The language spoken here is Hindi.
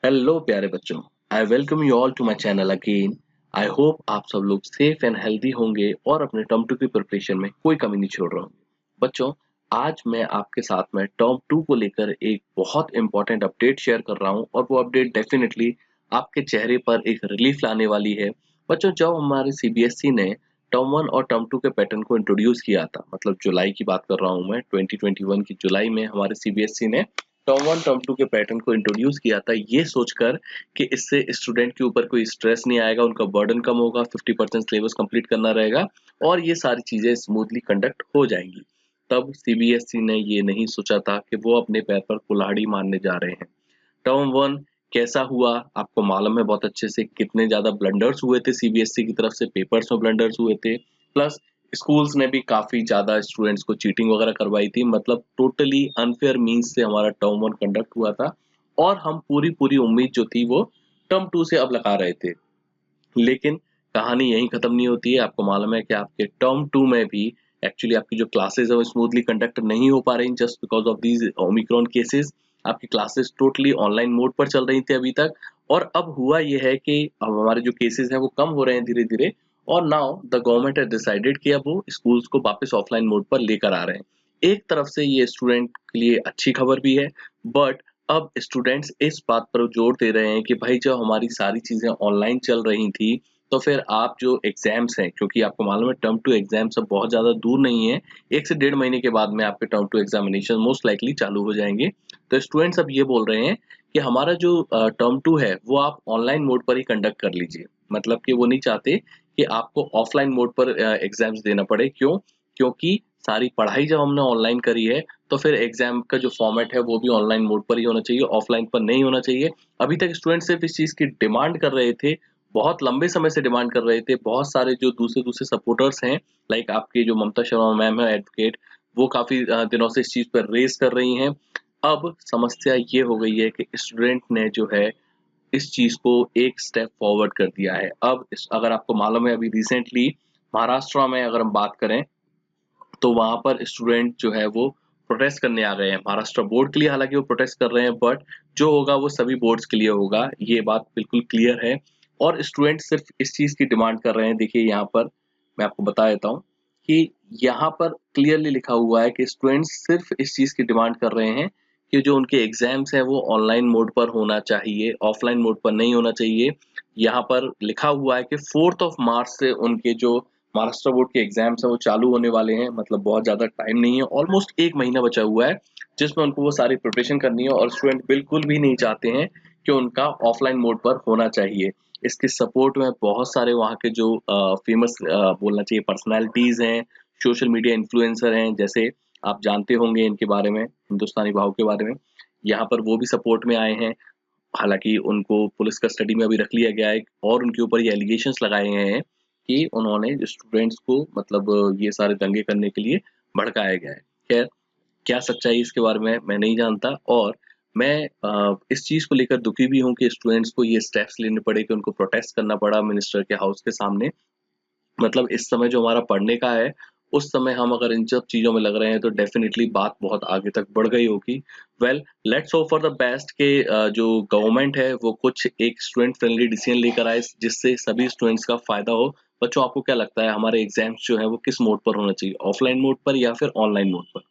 हेलो प्यारे बच्चों। I welcome you all to my channel again. I hope आप सब लोग सेफ एंड हेल्दी होंगे और अपने टर्म टू की प्रिपरेशन में कोई कमी नहीं छोड़ रहे होंगे। बच्चों, आज मैं आपके साथ में टर्म टू को लेकर एक बहुत इंपॉर्टेंट अपडेट शेयर कर रहा हूं और वो अपडेट डेफिनेटली आपके चेहरे पर एक रिलीफ लाने वाली है। बच्चों, जब हमारे सीबीएसई ने टर्म वन और टर्म टू के पैटर्न को इंट्रोड्यूस किया था, मतलब जुलाई की बात कर रहा हूं मैं, 2021 की जुलाई में हमारे सीबीएसई ने टर्म वन टर्म टू के पैटर्न को इंट्रोड्यूस किया था, ये सोचकर कि इससे स्टूडेंट के ऊपर कोई स्ट्रेस नहीं आएगा, उनका बर्डन कम होगा, 50% सिलेबस कंप्लीट करना रहेगा और ये सारी चीजें स्मूथली कंडक्ट हो जाएंगी। तब सीबीएसई ने ये नहीं सोचा था कि वो अपने पैर पर कुल्हाड़ी मारने जा रहे हैं। टर्म वन कैसा हुआ आपको मालूम है बहुत अच्छे से, कितने ज्यादा ब्लंडर्स हुए थे सीबीएसई की तरफ से, पेपर्स में ब्लंडर्स हुए थे, प्लस स्कूल्स ने भी काफी ज्यादा स्टूडेंट्स को चीटिंग वगैरह करवाई थी। मतलब टोटली अनफेयर मींस से हमारा टर्म वन कंडक्ट हुआ था और हम पूरी पूरी उम्मीद जो थी वो टर्म टू से अब लगा रहे थे। लेकिन कहानी यहीं खत्म नहीं होती है। आपको मालूम है कि आपके टर्म टू में भी एक्चुअली आपकी जो क्लासेस है वो स्मूथली कंडक्ट नहीं हो पा रही just because of these Omicron cases. आपकी क्लासेस टोटली ऑनलाइन मोड पर चल रही थी अभी तक, और अब हुआ ये है कि अब हमारे जो केसेस हैं वो कम हो रहे हैं धीरे धीरे, और now the government has decided कि अब वो स्कूल्स को वापस ऑफलाइन मोड पर लेकर आ रहे हैं। एक तरफ से ये स्टूडेंट के लिए अच्छी खबर भी है, बट अब स्टूडेंट्स इस बात पर जोर दे रहे हैं कि भाई जब हमारी सारी चीजें ऑनलाइन चल रही थी तो फिर आप जो एग्जाम्स हैं, क्योंकि आपको मालूम है टर्म टू एग्जाम्स अब बहुत ज्यादा दूर नहीं है, 1 से 1.5 महीने के बाद में आपके term two examination most likely चालू हो जाएंगे। तो स्टूडेंट्स अब ये बोल रहे हैं कि हमारा जो टर्म टू है वो आप ऑनलाइन मोड पर ही कंडक्ट कर लीजिए। मतलब कि वो नहीं चाहते कि आपको ऑफलाइन मोड पर एग्जाम्स देना पड़े। क्यों? क्योंकि सारी पढ़ाई जब हमने ऑनलाइन करी है तो फिर एग्जाम का जो फॉर्मेट है वो भी ऑनलाइन मोड पर ही होना चाहिए, ऑफलाइन पर नहीं होना चाहिए। अभी तक स्टूडेंट सिर्फ इस चीज की डिमांड कर रहे थे, बहुत लंबे समय से डिमांड कर रहे थे। बहुत सारे जो दूसरे दूसरे सपोर्टर्स हैं, लाइक आपके जो ममता शर्मा मैम है एडवोकेट, वो काफी दिनों से इस चीज पर रेस कर रही हैं। अब समस्या ये हो गई है कि स्टूडेंट ने जो है इस चीज को एक स्टेप फॉरवर्ड कर दिया है। अब अगर आपको मालूम है, अभी रिसेंटली महाराष्ट्र में अगर हम बात करें तो वहां पर स्टूडेंट जो है वो प्रोटेस्ट करने आ गए हैं महाराष्ट्र बोर्ड के लिए। हालांकि वो प्रोटेस्ट कर रहे हैं, बट जो होगा वो सभी बोर्ड्स के लिए होगा, ये बात बिल्कुल क्लियर है। और स्टूडेंट सिर्फ इस चीज की डिमांड कर रहे हैं। देखिए यहाँ पर मैं आपको बता देता हूँ कि यहाँ पर क्लियरली लिखा हुआ है कि स्टूडेंट्स सिर्फ इस चीज की डिमांड कर रहे हैं कि जो उनके एग्जाम्स हैं वो ऑनलाइन मोड पर होना चाहिए, ऑफलाइन मोड पर नहीं होना चाहिए। यहाँ पर लिखा हुआ है कि 4 मार्च से उनके जो महाराष्ट्र बोर्ड के एग्जाम्स हैं वो चालू होने वाले हैं। मतलब बहुत ज्यादा टाइम नहीं है, ऑलमोस्ट 1 महीना बचा हुआ है जिसमें उनको वो सारी प्रिपरेशन करनी है, और स्टूडेंट बिल्कुल भी नहीं चाहते हैं कि उनका ऑफलाइन मोड पर होना चाहिए। इसके सपोर्ट में बहुत सारे वहाँ के जो फेमस बोलना चाहिए पर्सनैलिटीज हैं, सोशल मीडिया इन्फ्लुएंसर हैं, जैसे आप जानते होंगे इनके बारे में, हिंदुस्तानी भाव के बारे में, यहाँ पर वो भी सपोर्ट में आए हैं। हालांकि उनको पुलिस कस्टडी में अभी रख लिया गया है और उनके ऊपर ये एलिगेशंस लगाए गए हैं कि उन्होंने स्टूडेंट्स को मतलब ये सारे दंगे करने के लिए भड़काया गया है। खैर, क्या सच्चाई इसके बारे में मैं नहीं जानता, और मैं इस चीज को लेकर दुखी भी हूँ कि स्टूडेंट्स को ये स्टेप्स लेने पड़े, कि उनको प्रोटेस्ट करना पड़ा मिनिस्टर के हाउस के सामने। मतलब इस समय जो हमारा पढ़ने का है, उस समय हम अगर इन सब चीज़ों में लग रहे हैं तो डेफिनिटली बात बहुत आगे तक बढ़ गई होगी। Well, let's hope for the best कि जो गवर्नमेंट है वो कुछ एक स्टूडेंट फ्रेंडली डिसीजन लेकर आए जिससे सभी स्टूडेंट्स का फायदा हो। बच्चों, आपको क्या लगता है हमारे एग्जाम्स जो है वो किस मोड पर होना चाहिए, ऑफलाइन मोड पर या फिर ऑनलाइन मोड पर?